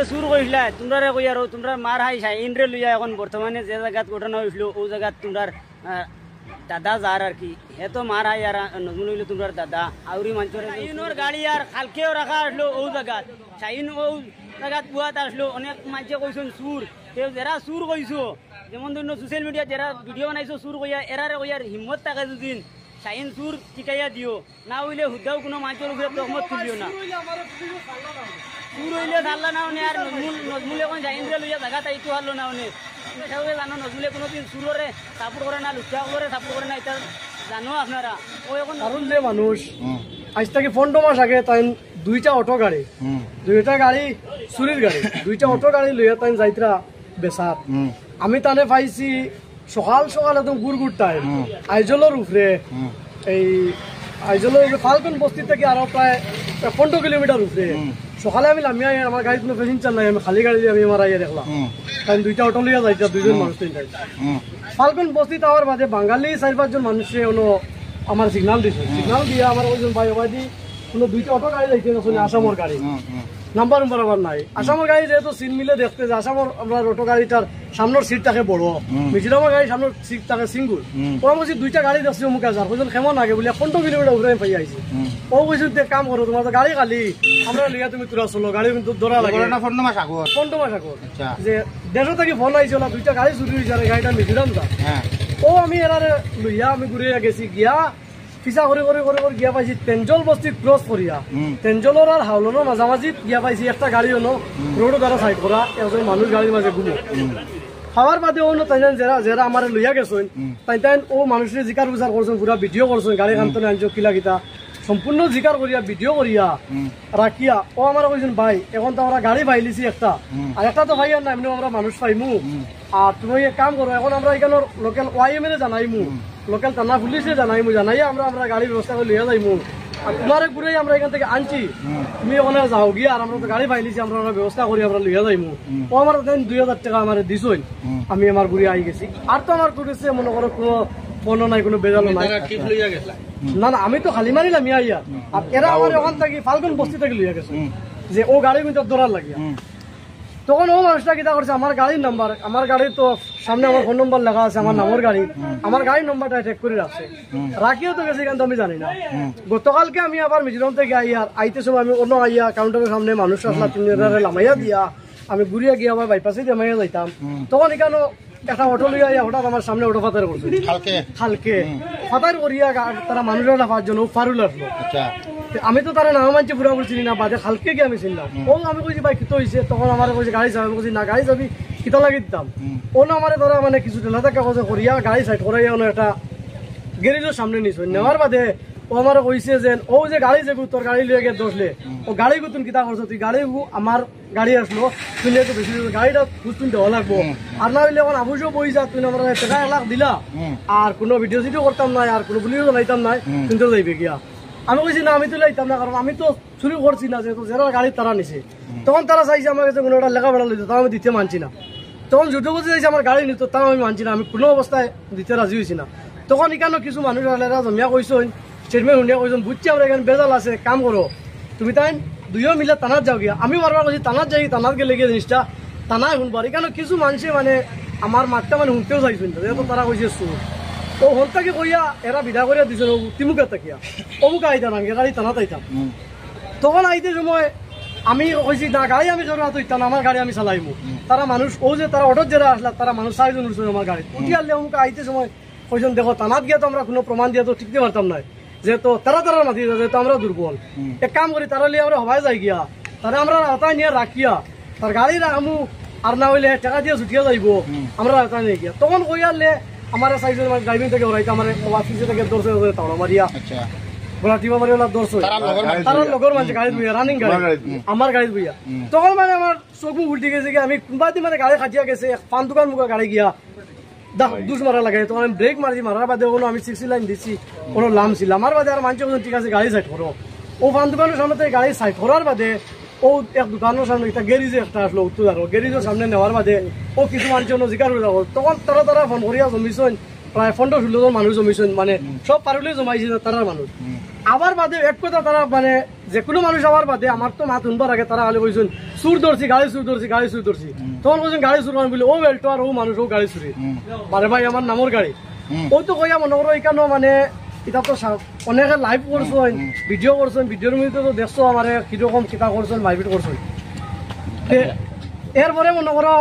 সুর কইলা তোমরা কই আর তোমরা মার হাই শাইন রে লইয়া এখন বর্তমানে যে জায়গাত ঘটনা হইছিল ও জায়গাত তোমরা দাদা যার আর কি হে তো মার হাই আর নজমুল হইলো তোমরা দাদা আউরি মাঞ্চরে শাইনোর গাড়ি আর খালকেও রাখা আসলো ও জায়গাত শাইন ও জায়গাত বুয়াত আসলো অনেক মাঝে কইছেন সুর কেউ যারা সুর কইছো যেমন ধরুন সোশ্যাল মিডিয়া যারা ভিডিও বানাইছো সুর কইয়া এরারে কইয়ার হিম্মত থাকে দুদিন শাইন সুর ঠিকাইয়া দিও না হইলে হুদাও কোনো মাঞ্চর উপরে তহমত তুলিও না সুর হইলে ধারলা না হনে আর নজমুল এখন শাইন রে লইয়া জায়গা তাইতো হারলো না হনে সবাই জানো নজমুলে কোনোদিন সুরে সাপোর্ট করে না লুচা করে সাপোর্ট করে না এটা জানো আপনারা ও এখন কারণ যে মানুষ আজ থেকে 15 মাস আগে তাই দুইটা অটো গাড়ি দুইটা গাড়ি চুরির গাড়ি দুইটা অটো গাড়ি লইয়া তাই যাইতরা বেসাত আমি তানে পাইছি সকাল সকাল একদম গুড় টাইম আইজলের উপরে এই আইজলের উপরে ফাল্গুন বস্তি থেকে আরো প্রায় 15 কিলোমিটার উপরে সকালে আমি নামিয়া আমার গাড়ি কোনো প্যাসেঞ্জার নাই আমি খালি গাড়ি দিয়ে আমি আমার আইয়া দেখলাম কারণ দুইটা অটো লইয়া যাইতা দুইজন মানুষ ফাল্গুন বস্তি তাওয়ার বাদে বাঙালি 4-5 জন মানুষে আমার সিগনাল দিছে সিগনাল দিয়ে আমার ওইজন ভাই ওবাদি কোনো দুইটা অটো গাড়ি যাইতে আসলে আসামর গাড়ি নাম্বার আবার নাই আসামের গাড়ি যেহেতু সিন মিলে দেখতে যে আসামের আমরা অটো গাড়িটার সামনের সিট থাকে বড় মিজোরামের গাড়ি সামনের সিট থাকে সিঙ্গুল ওরা বলছি দুইটা গাড়ি দেখছি অমুক আসার কইজন কেমন আগে বলে 15 কিলোমিটার উপরে পাই আইছি ও কইছিল কাম করো তোমার গাড়ি খালি আমরা লিয়া তুমি তোরা চলো গাড়ি কিন্তু দৌড়া লাগে 15 মাস আগর যে দেশো থেকে ফোন আইছিল দুইটা গাড়ি চুরি হয়েছে গাড়িটা মিজোরাম যা ও আমি এরারে লইয়া আমি ঘুরে গেছি গিয়া পিছা করে করে করে করে গিয়া পাইছি তেঞ্জল বস্তি ক্রস করিয়া তেঞ্জলের আর হাওলনের মাঝামাঝি গিয়া পাইছি একটা গাড়ি হলো রোড দ্বারা সাইড করা একজন মানুষ গাড়ির মাঝে ঘুমো খাওয়ার বাদে ও তাই যারা যারা আমার লইয়া গেছেন তাই তাই ও মানুষের জিকার বিচার করছেন পুরা ভিডিও করছেন গাড়ি খান্তনে আনছো কিলা কিতা সম্পূর্ণ জিকার করিয়া ভিডিও করিয়া রাখিয়া ও আমার কইছেন ভাই এখন তো আমরা গাড়ি পাইলিছি একটা আর একটা তো ভাই আর না এমনি আমরা মানুষ পাইমু আর তুমি এক কাম করো এখন আমরা এখানে লোকাল ওয়াইএম এর জানাইমু লোকাল থানা পুলিশে জানাইমু জানাইয়া আমরা গাড়ির ব্যবস্থা করে লিয়া যাইমু আর তোমার ঘুরে আমরা এখান থেকে আনছি তুমি ওখানে যাও গিয়া আর আমরা তো গাড়ি পাইলিছি আমরা ব্যবস্থা করি আমরা লিয়া যাইমু ও আমার 2000 টাকা আমার দিছই আমি আমার ঘুরে আই গেছি আর তো আমার করেছে মনে করো কোনো ফোনও নাই কোনো বেজালো নাই না না আমি তো খালি মারিলাম ইয়া আর এরা আমার ওখান থেকে ফাল্গুন বস্তি থেকে লিয়া গেছে যে ও গাড়ি কিন্তু দৌড়ার লাগিয়া তখন ও মানুষটা কিতা করছে আমার গাড়ির নাম্বার আমার গাড়ির তো সামনে আমার ফোন নম্বর লেখা আছে আমার নামের গাড়ি আমার গাড়ির নম্বরটা ট্যাগ করে রাখছে রাখিও তো গেছে কিন্তু আমি জানি না গতকালকে আমি আবার মিজোরাম থেকে আইতে সময় আমি অন্য আইয়া কাউন্টারের সামনে মানুষ আসলা 3 লামাইয়া দিয়া আমি ঘুরিয়া গিয়ে আবার বাইপাসে দিয়ে মাইয়া যাইতাম তখন এখানে একটা অটো লইয়া হঠাৎ আমার সামনে অটো ফাতার করছে হালকে ফাতার করিয়া তারা মানুষের লাফার জন্য ফারুল আসলো আমি তো তারা নাম মানছি পুরা বলছি না বাদে হালকে গিয়ে আমি চিনলাম ও আমি কইছি ভাই কিতো হয়েছে তখন আমার কইছে গাড়ি যাবে বলছি না গাড়ি যাবি কিতা লাগি দিতাম ও না আমার ধরা মানে কিছু ঠেলা থাকা কথা করিয়া গাড়ি সাইড করাইয়া একটা গ্যারেজের সামনে নিছ নেওয়ার বাদে ও আমার কইছে যে ও যে গাড়ি যাবো তোর গাড়ি লিয়ে গিয়ে দোষলে ও গাড়ি গুতুন কিতা করছো তুই গাড়ি আমার গাড়ি আসলো তুই তো বেশি গাড়িটা খুঁজতুন দেওয়া লাগবো আর না হইলে এখন আবুসও বই যা তুই আমার টাকা 1 লাখ দিলা আর কোনো ভিডিও সিডিও করতাম না আর কোনো পুলিশও লাইতাম না কিন্তু যাইবে গিয়া আমি কইছি না আমি তো লাইতাম না কারণ আমি তো চুরি করছি না যেহেতু যারা গাড়ি তারা নিছে তখন তারা চাইছে আমার কাছে কোনো একটা লেখাপড়া লইতো তাও আমি দিতে মানছি না তখন জুটো বসে চাইছে আমার গাড়ি নিত তাও আমি মানছি না আমি কোনো অবস্থায় দিতে রাজি হয়েছি না তখন এখানে কিছু মানুষ জমিয়া কইসন স্টেটমেন্ট শুনিয়া কইসন বুঝছি আমরা এখানে বেজাল আছে কাম করো তুমি তাই দুইও মিলে টানাত যাও গিয়া আমি বারবার কইছি টানাত যাই টানাত গেলে গিয়ে জিনিসটা টানায় শুনবার এখানে কিছু মানুষে মানে আমার মাঠটা মানে শুনতেও চাইছেন যেহেতু তারা কইছে সুর তো হলটাকে কইয়া এরা বিদা করিয়া দিছিল তিমুকা তাকিয়া অমুকা আইতাম আমি গাড়ি টানাত আইতাম তখন আইতে সময় আমি কইছি না গাড়ি আমি জোর হাত হইতাম আমার গাড়ি আমি চালাইমু তারা মানুষ ও যে তারা অটোর যারা আসলা তারা মানুষ 4 জন উঠছে আমার গাড়ি উঠি আনলে অমুকা আইতে সময় কইছেন দেখো টানাত গিয়া তো আমরা কোনো প্রমাণ দিয়া তো টিকতে পারতাম না যেহেতু তারা মাতি যেহেতু আমরা দুর্বল এক কাম করি তারা লিয়ে আমরা হবাই যাই গিয়া তারা আমরা আতায় নিয়ে রাখিয়া তার গাড়ি রাখমু আর না হইলে টাকা দিয়ে ছুটিয়া যাইব আমরা আতায় নিয়ে গিয়া তখন কইয়ালে আমার সাইজের ড্রাইভিং থেকে ওরাইতে আমার অফিসে থেকে দর্শে তাওড়া মারিয়া বলা টিমা মারি ওলা দর্শে তারা লগর মানুষ গাড়ি বইয়া রানিং গাড়ি আমার গাড়ি বইয়া তখন মানে আমার চোখ মুখ উল্টি গেছে আমি কোনবাদি মানে গাড়ি খাটিয়া গেছে পান দোকান মুখা গাড়ি গিয়া দুষ মারা লাগে তখন আমি ব্রেক মারি মারার বাদে কোনো আমি 6 লাইন দিছি কোনো লাম ছিল আমার বাদে আর মানুষ ঠিক আছে গাড়ি সাইড করো ও পান দোকানের সামনে থেকে গাড়ি সাইড করার বাদে ও এক দোকানের সামনে একটা গ্যারেজে একটা আসলো উত্তর গ্যারেজের সামনে নেওয়ার বাদে ও কিছু মানুষের জিকার হয়ে যাবো তখন তারা ফোন করিয়া জমিছেন প্রায় 15-16 জন মানুষ জমিছেন মানে সব পারুলে জমাইছে তারা মানুষ আবার বাদে এক কথা তারা মানে যে কোনো মানুষ আবার বাদে আমার তো মাত শুনবার আগে তারা আলে কইছেন চুর ধরছি গাড়ি চুর ধরছি গাড়ি চুর ধরছি তখন কইছেন গাড়ি চুর বলে ও বেল্টো আর ও মানুষ ও গাড়ি চুরি মানে ভাই আমার নামর গাড়ি ও তো কইয়া মনে করো এখানে মানে এটা তো অনেকে লাইভ করছেন ভিডিও করছেন ভিডিওর মধ্যে তো দেখছো আমার কিরকম কিতা করছেন মারপিট করছেন এরপরে মনে করো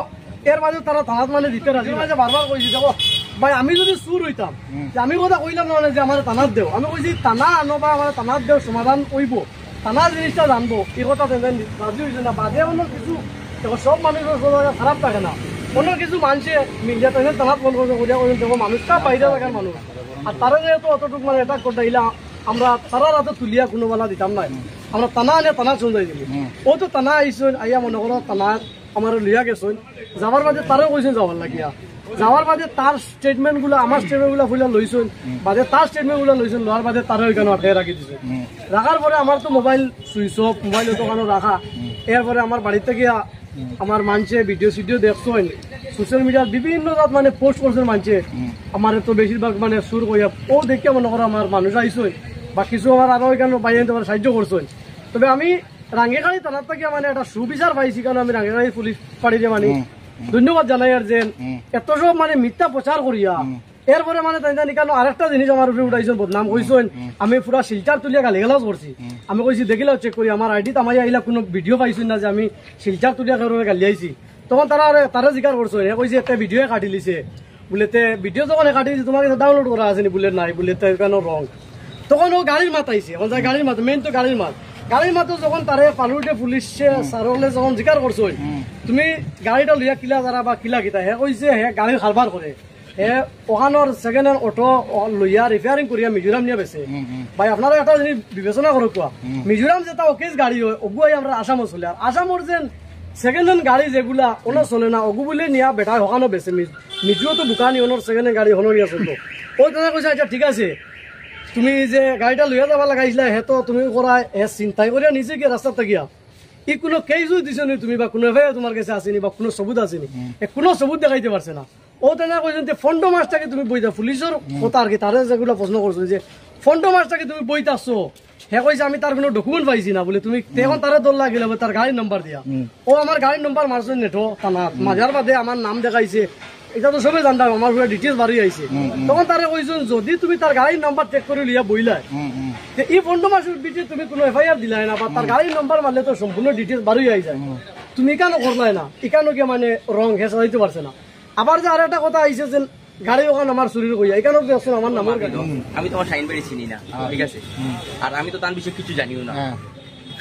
এর মাঝে তারা থানাত মানে দিতে রাজি মাঝে বারবার কইছি দেখো ভাই আমি যদি চুর হইতাম আমি কথা কইলাম না যে আমার থানাত দেও আমি কইছি থানা আনো বা আমার থানাত দেও সমাধান কইব থানা জিনিসটা জানবো এই কথা রাজি হয়েছে না বাদে অন্য কিছু দেখো সব মানুষের খারাপ থাকে না অন্য কিছু মানুষে মিডিয়া থানাত ফোন করছে করিয়া করেন দেখো মানুষটা বাইরে থাকার মানুষ আর তারা যেহেতু অতটুকু মানে এটা করতে ইলা আমরা তারা রাতে তুলিয়া কোনো বেলা দিতাম না আমরা টানা আনে টানা চলে যাই দিলি ও তো টানা আইসন আইয়া মনে করো টানা আমার লিয়া গেছেন যাবার বাদে তারও কইছেন যাবার লাগিয়া যাওয়ার বাদে তার স্টেটমেন্ট গুলো আমার স্টেটমেন্ট গুলো ফুলে লইছেন বাদে তার স্টেটমেন্ট গুলো লইছেন লোয়ার বাদে তারও এখানে আটকে রাখি দিছে রাখার পরে আমার তো মোবাইল সুইচ অফ মোবাইল দোকানে রাখা এরপরে আমার বাড়িতে গিয়া আমার মানুষে ভিডিও সিডিও দেখছেন সোশ্যাল মিডিয়ার বিভিন্ন জাত মানে পোস্ট করছেন মানুষে আমার তো বেশিরভাগ মানে সুর কইয়া ও দেখে মনে করো আমার মানুষ আইসেন বা কিছু আমার আরো এখানে বাইরে তোমার সাহায্য করছেন তবে আমি রাঙ্গিখাড়ি থানার থেকে মানে একটা সুবিচার পাইছি কারণ আমি রাঙ্গিখাড়ি পুলিশ পাড়িতে মানে ধন্যবাদ জানাই আর যে এত সব মানে মিথ্যা প্রচার করিয়া এরপরে মানে তাই কেন আরেকটা জিনিস আমার উপরে উঠাইছেন বদনাম কইছেন আমি পুরা শিলচার তুলিয়া গালিগালাজ করছি আমি কইছি দেখিলাও চেক করি আমার আইডি তামাই আইলা কোনো ভিডিও পাইছেন না যে আমি শিলচার তুলিয়া কারোর গালি আইছি তখন তারা জিকার করছো হে কইছে একটা ভিডিও কাটি লিছে বলেতে ভিডিও যখন কাটি দিছে তোমার কাছে ডাউনলোড করা আছে নি বলে নাই বলে কেন রং তখন ও গাড়ির মাত আইছে গাড়ির মাত মেইন তো গাড়ির মাত যখন তারে পালুটে পুলিশে সারলে যখন জিকার করছো তুমি গাড়িটা লইয়া কিলা যারা বা কিলা কিতা হে কইছে হে গাড়ি খারবার করে হে ওখানোর সেকেন্ড হ্যান্ড অটো লইয়া রিপেয়ারিং করিয়া মিজোরাম নিয়ে বেছে ভাই আপনারা একটা জিনিস বিবেচনা করো কোয়া মিজোরাম যেটা অকেজ গাড়ি হয় অগুয়াই আমরা আসামও চলে আর আসামর যেন সেকেন্ড হ্যান্ড গাড়ি যেগুলা ওনা চলে না অগু বলে নিয়া বেটা ওখানো বেছে মিজুও তো দোকানি ওনার সেকেন্ড হ্যান্ড গাড়ি হনো নিয়ে চলতো ওই তেনা কইছে আচ্ছা ঠিক আছে তুমি যে গাড়িটা লইয়া যাবা লাগাইছিলা হে তো তুমি করা হে চিন্তাই করিয়া নিজে কি রাস্তাত থাকিয়া ই কোনো কেইজু দিছে নি তুমি বা কোনো এফআইআর তোমার কাছে আসেনি বা কোনো সবুত আসেনি কোনো সবুত দেখাইতে পারছে না ও তেনা কইছেন যে ফন্ড মাছটাকে তুমি বইতা পুলিশের কথা আর কি তারে যেগুলো প্রশ্ন করছো যে ফন্ড মাছটাকে তুমি বইতাছো হে কইছে আমি তার কোনো ডকুমেন্ট পাইছি না বলে তুমি তখন তারে দল লাগিল তার গাড়ির নাম্বার দিয়া ও আমার গাড়ির নাম্বার মারছেন নেঠো থানা মাঝার বাদে আমার নাম দেখাইছে এটা তো সবাই জানতাম আমার পুরো ডিটেলস বাড়ি আইছে তখন তারে কইছেন যদি তুমি তার গাড়ির নাম্বার চেক করে লিয়া বইলাই এই ফন্ড মাসের ভিতরে তুমি কোনো এফআইআর দিলাই না বা তার গাড়ির নাম্বার মারলে তো সম্পূর্ণ ডিটেলস বাড়ি আই যায় তুমি কেন করলাই না এখানে কি মানে রং হেসা দিতে পারছে না আবার যে আর একটা কথা আইছে যে গাড়ি ওখানে আমার চুরির কইয়া এখানে দেখছেন আমার নামের গাড়ি আমি তোমার শাইন বাড়ি চিনি না ঠিক আছে আর আমি তো তার বিষয়ে কিছু জানিও না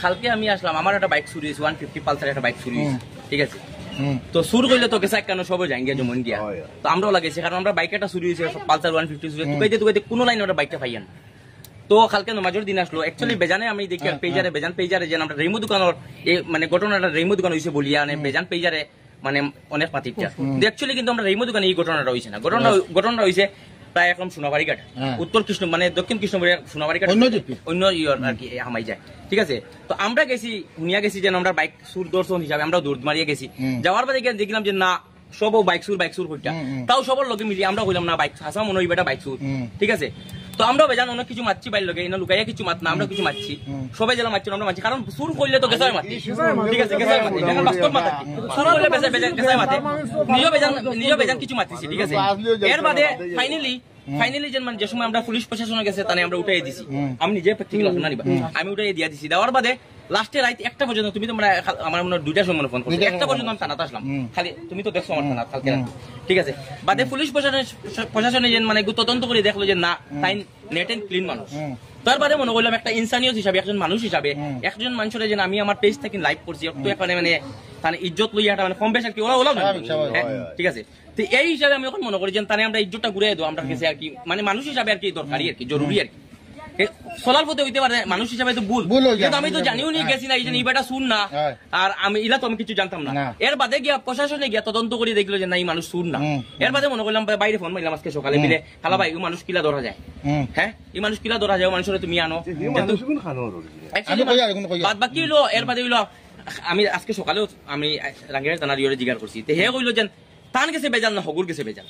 কালকে আমি আসলাম আমার একটা বাইক চুরি হয়েছে 150 পালসার একটা বাইক চুরি হয়েছে ঠিক আছে তো সুর করলে তো গেছে কেন সবাই যাই গিয়া জমন গিয়া তো আমরাও লাগেছে কারণ আমরা বাইক একটা চুরি হয়েছে পালসার 150 চুরি তুকাইতে কোনো লাইন ওটা বাইকটা পাইয়ান তো কালকে নমাজের দিন আসলো অ্যাকচুয়ালি বেজানে আমি দেখি বেজান পেজারে যে আমরা রেমু দোকানের মানে ঘটনাটা রেমু দোকান হয়েছে বলিয়া মানে বেজান পেজারে মানে অনেক মাতিটা অ্যাকচুয়ালি কিন্তু আমরা রেমু দোকানে এই ঘটনাটা হয়েছে না ঘটনাটা হয়েছে প্রায় এখন সোনাবাড়ি ঘাট উত্তর কৃষ্ণ মানে দক্ষিণ কৃষ্ণবাড়ি সোনাবাড়ি ঘাট অন্য ইয়র আর কি হামাই যায় ঠিক আছে তো আমরা গেছি শুনিয়া গেছি যে আমরা বাইক সুর দর্শন হিসাবে আমরা দৌড় মারিয়া গেছি যাওয়ার পরে দেখলাম যে না সব বাইক সুর কইটা তাও সবার লগে মিলিয়ে আমরা কইলাম না বাইক হাসা মনে হইবে বাইক সুর ঠিক আছে তো আমরা বেজান অনেক কিছু মারছি বাইর লগে এনে লুকাইয়া কিছু মাত না আমরা কিছু মারছি সবাই জেলা মারছি আমরা মারছি কারণ সুর করলে তো গেছাই মাতি ঠিক আছে গেছাই মাতি যেমন বাস্তব মাতি সুর করলে বেজান গেছাই মাতি নিজ বেজান কিছু মাতিছি ঠিক আছে এর বাদে ফাইনালি যে সময় আমরা পুলিশ প্রশাসনে গেছে তানে আমরা উঠাই দিছি আমি নিজে প্র্যাকটিক্যাল না নিবা আমি উঠাই দিয়া দিছি দেওয়ার বাদে লাস্টে রাত 1টা পর্যন্ত তুমি তোমরা আমার মনে 2টার সময় ফোন করছো 1টা পর্যন্ত আমি থানাতে আসলাম খালি তুমি তো দেখছো আমার থানা কালকে ঠিক আছে বাদে পুলিশ প্রশাসনে যে মানে তদন্ত করে দেখলো যে না তাই নেট এন্ড ক্লিন মানুষ তারপরে মনে করলাম একটা ইনসানিয়ত হিসাবে একজন মানুষ হিসাবে একজন মানুষের যে আমি আমার পেজ থেকে লাইভ করছি একটু এখানে মানে তার ইজ্জত লইয়া মানে কম বেশ আর কি ওলা ঠিক আছে তো এই হিসাবে আমি এখন মনে করি যে তাহলে আমরা ইজ্জতটা ঘুরে দেবো আমরা কাছে আর কি মানে মানুষ হিসাবে আর কি দরকারি আর কি জরুরি আর কি চলার পথে হইতে পারে মানুষ হিসাবে তো ভুল কিন্তু আমি তো জানিও নি গেছি না এই যে ইবাটা শুন না আর আমি ইলা তো আমি কিছু জানতাম না এর বাদে গিয়া প্রশাসনে গিয়া তদন্ত করে দেখলো যে না এই মানুষ শুন না এর বাদে মনে করলাম বাইরে ফোন মারলাম আজকে সকালে মিলে খালা ভাই মানুষ কিলা ধরা যায় হ্যাঁ এই মানুষ কিলা ধরা যায় মানুষের তুমি আনো বাদ বাকি হইলো এর বাদে হইলো আমি আজকে সকালেও আমি রাঙ্গিহাট থানার ইয়ে জিজ্ঞাসা করছি হে কইলো যে তান গেছে বেজাল না হগুর গেছে বেজাল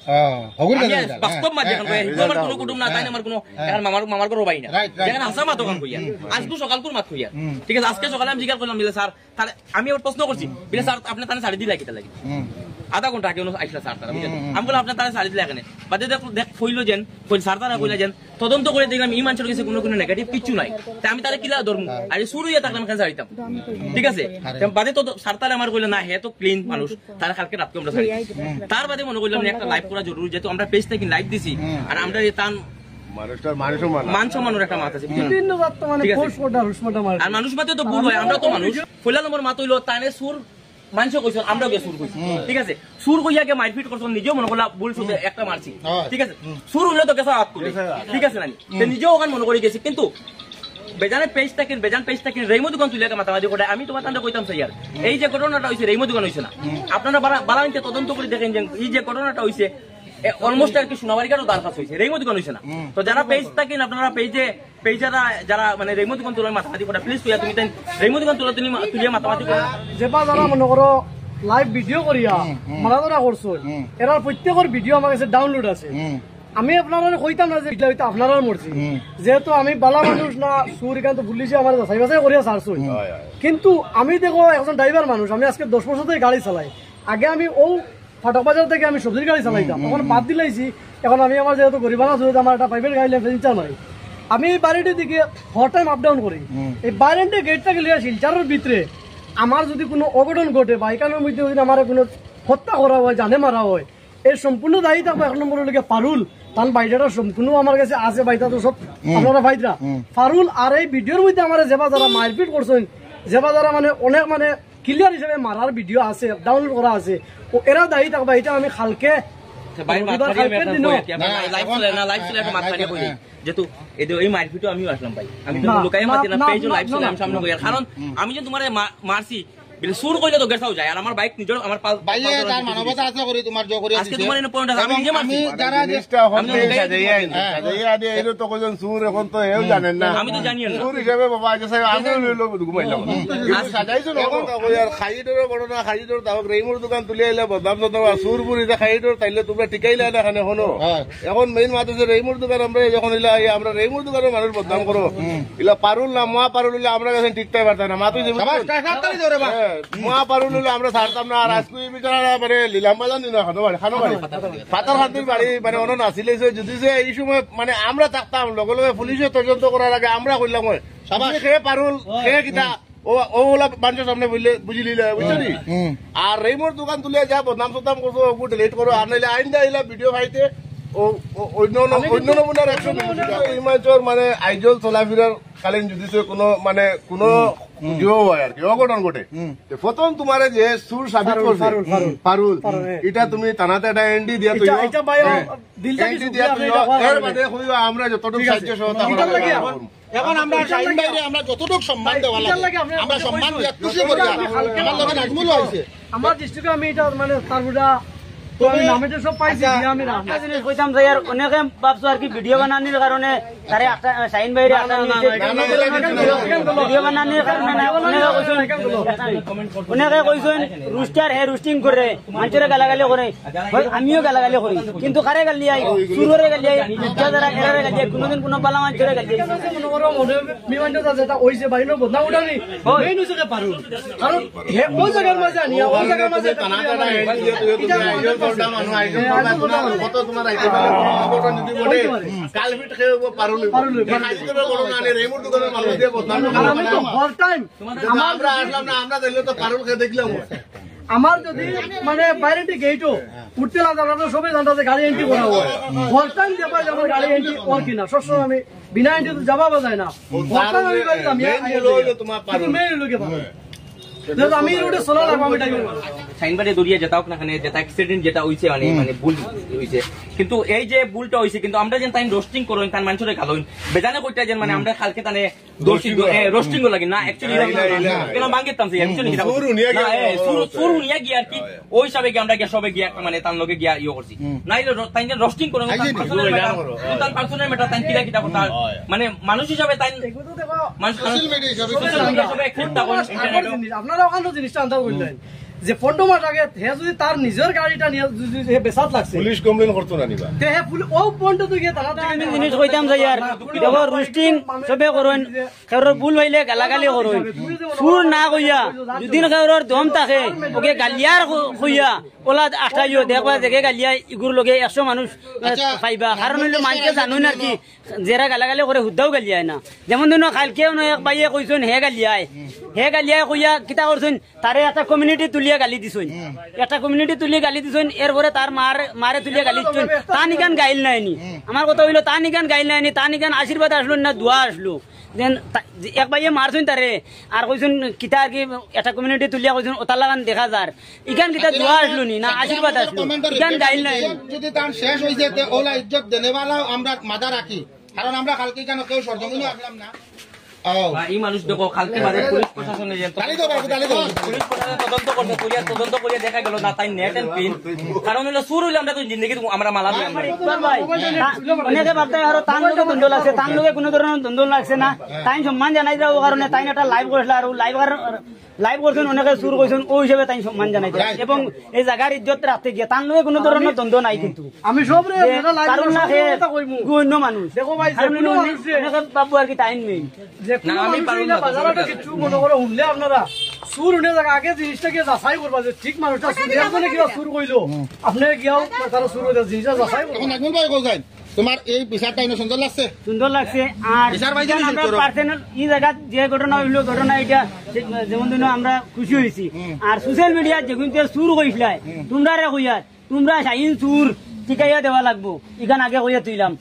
হগুর আমি গেছে বাস্তব মাঝে এখন আমার কোনো কুটুম না তাই আমার কোনো এখন মামার কোনো ভাই না যেখানে হাসা মাতো কাম কইয়া আজকে সকাল কোন মাত কইয়া ঠিক আছে আজকে সকালে আমি জিজ্ঞাসা করলাম বলে স্যার তাহলে আমি আবার প্রশ্ন করছি বলে স্যার আপনি তানে শাড়ি দিলা কিটা লাগি আধা ঘন্টা আগে আইসলা স্যার তারা আমি বললাম আপনার তারা শাড়ি দিলা কেন বাদে দেখ কইলো যেন কইল স্যার তারা কইলা যেন তদন্ত করে দেখলাম এই মানুষের কাছে কোনো নেগেটিভ কিছু নাই তাই আমি তাহলে কিলা ধরবো আর শুরু হইয়া থাকলাম এখানে শাড়িতাম ঠিক আছে বাদে তো স্যার তারা আমার কইলো না হে তো ক্লিন মানুষ তারা কালকে রাতকে আমরা শাড়ি তার বাদে মনে করলাম একটা লাইভ করা জরুরি যেহেতু আমরা পেজ থেকে লাইভ দিছি আর আমরা তান মান সম্মানের একটা মাত আছে আর মানুষ মাতে তো ভুল হয় আমরা তো মানুষ ফইলা নম্বর মাত হইলো তানে সুর মানুষ কইছ আমরাও গে সুর কইছি ঠিক আছে সুর কইয়া গে মারপিট করছ নিজেও মনে করলা ভুল শুধু একটা মারছি ঠিক আছে সুর হইলো তো কেসা হাত তুলে ঠিক আছে নানি তে নিজেও ওখান মনে করে গেছি কিন্তু বেজান পেজ থেকে রেইমো দোকান তুলে মাতামাতি করে আমি তোমার তান্ডা কইতাম স্যার এই যে ঘটনাটা হইছে রেইমো দোকান হইছে না আপনারা বালাইতে তদন্ত করে দেখেন যে এই যে ঘটনাটা হইছে অলমোস্ট আর কি সোনাবাড়িকারও দরকার হয়েছে রেইমো দোকান হয়েছে না তো যারা পেজ থাকেন আপনারা পেজেরা যারা মানে রেইমো দোকান তোলার মাতামাতি করে প্লিজ কইয়া তুমি রেইমো দোকান তুলিয়া মাতামাতি করে যেবা যারা মনে করো লাইভ ভিডিও করিয়া মারাদরা করছো এরার প্রত্যেকের ভিডিও আমার কাছে ডাউনলোড আছে আমি আপনারা কইতাম না যে এটা হইতো আপনারা মরছি যেহেতু আমি বালা মানুষ না সুর এখান তো পুলিশে আমার যাচাই বাছাই করিয়া ছাড়ছো কিন্তু আমি দেখো একজন ড্রাইভার মানুষ আমি আজকে 10 বছর ধরে গাড়ি চালাই আগে আমি ও ফাটক বাজার থেকে আমি সবজির গাড়ি চালাইতাম এখন বাদ দিলাইছি এখন আমি আমার যেহেতু গরিব মানুষ আমার একটা প্রাইভেট গাড়ি লাইসেন্স নাই আমি এই বাড়িটির দিকে হর টাইম আপ ডাউন করি এই বাইরেন্টে গেটটা গেলে শিলচারের ভিতরে আমার যদি কোনো অঘটন ঘটে বা এখানের মধ্যে যদি আমার কোনো হত্যা করা হয় জানে মারা হয় এর সম্পূর্ণ দায়ী থাকবো 1 নম্বরের লোকে পারুল তার বাইরেটা সম্পূর্ণ আমার কাছে আছে বাইটা তো সব আপনারা ভাইরা পারুল আর এই ভিডিওর মধ্যে আমার যেবা যারা মারপিট করছেন যেবা যারা মানে অনেক মানে ক্লিয়ার হিসেবে মারার ভিডিও আছে ডাউনলোড করা আছে ও এরা দায়ী থাকবা এটা আমি খালকে যেহেতু এই মারপিটও আমিও আসলাম ভাই আমি তো লোকাই মাতি না পেজ লাইভ ছিলাম সামনে কইয়া কারণ আমি যে তোমারে মারছি বিলে সুর কইলে তো গেছাও যায় আর আমার বাইক নিজের আমার বাইয়ে তার মানবতা আছে করে তোমার জয় করে আজকে তোমার এনে পয়েন্ট আমি নিজে মারছি যারা জিনিসটা হতে সাজাইয়া দিয়ে এলো তো কজন সুর এখন তো এও জানেন না আমি তো জানি না সুর হিসাবে বাবা আজ সাহেব আমি লইলো ঘুমাইলাম সাজাইছো না এখন কইয়ার খাইডর ঘটনা খাইডর দাও রেইমোর দোকান তুলে আইলা বদাম তো সুরপুর এটা খাইডর তাইলে তোমরা টিকাইলা না এখানে হনো এখন মেইন মাত হচ্ছে রেইমোর দোকান আমরা যখন ইলা আমরা রেইমোর দোকানের মানুষ বদনাম করো ইলা পারুল না মা পারুল ইলা আমরা কাছে টিকতে পারতাম না মাতুই যে মা পারুল হলে আমরা ছাড়তাম না আর আজকে বিচারা মানে লিলাম বাজান দিন খানো বাড়ি ফাতার খাতির বাড়ি মানে অন্য নাছিলে যদি যে এই সময় মানে আমরা থাকতাম লগে লগে পুলিশে তদন্ত করার আগে আমরা করলাম খেয়ে পারুল খেয়ে কিতা ওলা মানুষের সামনে বুঝি লিলে বুঝলি আর রেইমোর দোকান তুলে যা বদনাম সদনাম করছো ওগুলো ডিলিট করো আর নাইলে আইন দেয় ভিডিও খাইতে অন্য নমুনার অ্যাকশন মানে আইজল চলাফেরার কালীন যদি কোনো মানে কোনো হয় আর কি অঘটন ঘটে প্রথম তোমার যে সুর সাবিত করছে পারুল এটা তুমি তানাতে একটা এন্ডি দিয়া তুই এর বাদে হইবা আমরা যতটুকু সাহায্য সহযোগিতা এখন আমরা শাহিন ভাইরে আমরা যতটুকু সম্মান দেওয়া লাগে আমরা সম্মান দিয়া খুশি করি আমার লগে নাজমুল হইছে আমার ডিস্ট্রিক্টে আমি এটা মানে তারপরে আমি নামেতে সব পাইছি আমি একটা জিনিস কইতাম যে আর অনেকে ভাবছো আর কি ভিডিও বানানোর কারণে তারে একটা শাহিন ভাইরে একটা ভিডিও বানানোর কারণে না অনেকে কইছেন রুস্টার হে রুস্টিং করে মানুষের গালাগালি করে আমিও গালাগালি করি কিন্তু কারে গালি আই সুরে গালি আই যারা এরারে গালি কোনদিন কোন বালা মানুষের গালি মনে করো মিমান্ড যেটা হইছে বাইনো বদনাম উঠানি মেইন হইছে পারুল কারণ হে ওই জায়গার মাঝে আনিয়া ওই জায়গার মাঝে তানাতে কত তোমার যদি বলে কালপিট খেয়ে পারুল রেইমোর দোকানের মানুষ দিয়ে বদনাম আমি তো হল টাইম আমরা আসলাম না আমরা দেখলে তো পারুল খেয়ে দেখলাম আমার যদি মানে বাইরে গেটও উঠতে লাগা সবাই জানতে গাড়ি এন্ট্রি করা হয় হল টাইম যাবা যাবো গাড়ি এন্ট্রি কর কিনা সবসময় আমি বিনা এন্ট্রি তো যাবা যায় না তোমার পারুল মেয়ে লোকে আমি রোডে সোলা লাগবো আমি টাইম সাইনবারে দরিয়া যেতাও না খানে যেটা অ্যাক্সিডেন্ট যেটা হইছে মানে মানে ভুল হইছে কিন্তু এই যে ভুলটা হইছে কিন্তু আমরা যেন তাই রোস্টিং করুন তার মানুষের খালোইন বেজানে কইতা যেন মানে আমরা কালকে তানে দোষী রোস্টিং লাগি না অ্যাকচুয়ালি কেন বাঙ্গিতাম সে অ্যাকচুয়ালি সুর উনিয়া গিয়া আর কি ওই হিসাবে গিয়ে আমরা সবে গিয়া মানে তার লগে গিয়া ইয়ে করছি নাইলে তাই যেন রোস্টিং করুন তার পার্সোনাল ম্যাটার তাই কিলা কিটা কথা মানে মানুষ হিসাবে তাই মানুষ সোশ্যাল মিডিয়া হিসাবে খুব তখন আপনারা ওখানে জিনিসটা আন্দাজ করলেন যে 15 মাস আগে হে যদি তার নিজের গাড়িটা নিয়ে যদি হে বেসাত লাগছে পুলিশ কমপ্লেন করতো না নিবা তে হে ও পয়েন্ট তো গিয়ে তারা আমি জিনিস কইতাম যে ইয়ার দেখো রুস্টিং সবে করুন খেরর ভুল হইলে গালাগালি করুন সুর না কইয়া যদিন খেরর দম থাকে ওকে গালিয়ার কইয়া ওলা আঠাইও দেখবা দেখে গালিয়া ইগুর লগে 100 মানুষ পাইবা কারণ হইলো মানুষকে জানুন আর কি যারা গালাগালি করে হুদ্দাও গালিয়ায় না যেমন দিন কালকে এক বাইয়ে কইছেন হে গালিয়ায় কইয়া কিতা করছেন তারে একটা কমিউনিটি তুলিয়া গালি দিছেন একটা কমিউনিটি তুলিয়া গালি দিছেন এরপরে তার মারে তুলিয়া গালি দিছেন তা নিগান গাইল নাইনি আমার কথা হইলো তা নিগান গাইল নাইনি তা নিগান আশীর্বাদ আসলো না দোয়া আসলো দেন এক বাইয়ে মারছেন তারে আর কইছেন কিতা আর কি একটা কমিউনিটি তুলিয়া কইছেন ওতার লাগান দেখা যার ইগান কিতা দোয়া আসলো নি না আশীর্বাদ আসলো ইগান গাইল নাই যদি তার শেষ হইছে তে ওলা ইজ্জত দেনেওয়ালা আমরা মাথা রাখি কারণ আমরা কালকে কেন কেউ সরজমিনে আসলাম না এই মানুষ দেখো কালকে বাদে পুলিশ প্রশাসনে যে পুলিশ প্রশাসন তদন্ত করছে তদন্ত করিয়া দেখা গেল না তাই নেট এন্ড পিন কারণ হলো সুর হইলে আমরা তো জিন্দগি আমরা মালা দিই অনেকে ভাবতে আর তান লোকে দ্বন্দ্ব লাগছে তান লোকে কোনো ধরনের দ্বন্দ্ব লাগছে না তাই সম্মান জানাই দেওয়ার কারণে তাই একটা লাইভ করছিল আর লাইভ করছেন অনেকে সুর করছেন ওই হিসেবে তাই সম্মান জানাই দেয় এবং এই জায়গার ইজ্জত রাখতে গিয়ে তান লোকে কোনো ধরনের দ্বন্দ্ব নাই কিন্তু আমি সব রে কারণ না অন্য মানুষ দেখো ভাই বাবু আর কি টাইম নেই যে আমি বাজারটা কিছু মনে করে শুনলে আপনারা সুর উঠে জায়গা আগে জিনিসটাকে যাচাই করবা যে ঠিক মানুষটা সুর একজনে কিবা সুর কইলো আপনি গিয়াও তারা সুর হইতে জিনিসটা যাচাই করবা এখন নাজমুল ভাই কই যাই তোমার এই বিচারটা ইনো সুন্দর লাগছে আর আমরা পার্সোনাল এই জায়গা যে ঘটনা হইলো ঘটনা এটা যেমন দিন আমরা খুশি হয়েছি আর সোশ্যাল মিডিয়া যেগুন সুর কইছিলাই তোমরা রে কইয়া তোমরা শাহিন সুর ঠিকাইয়া দেওয়া লাগবো এখান আগে কইয়া তুইলাম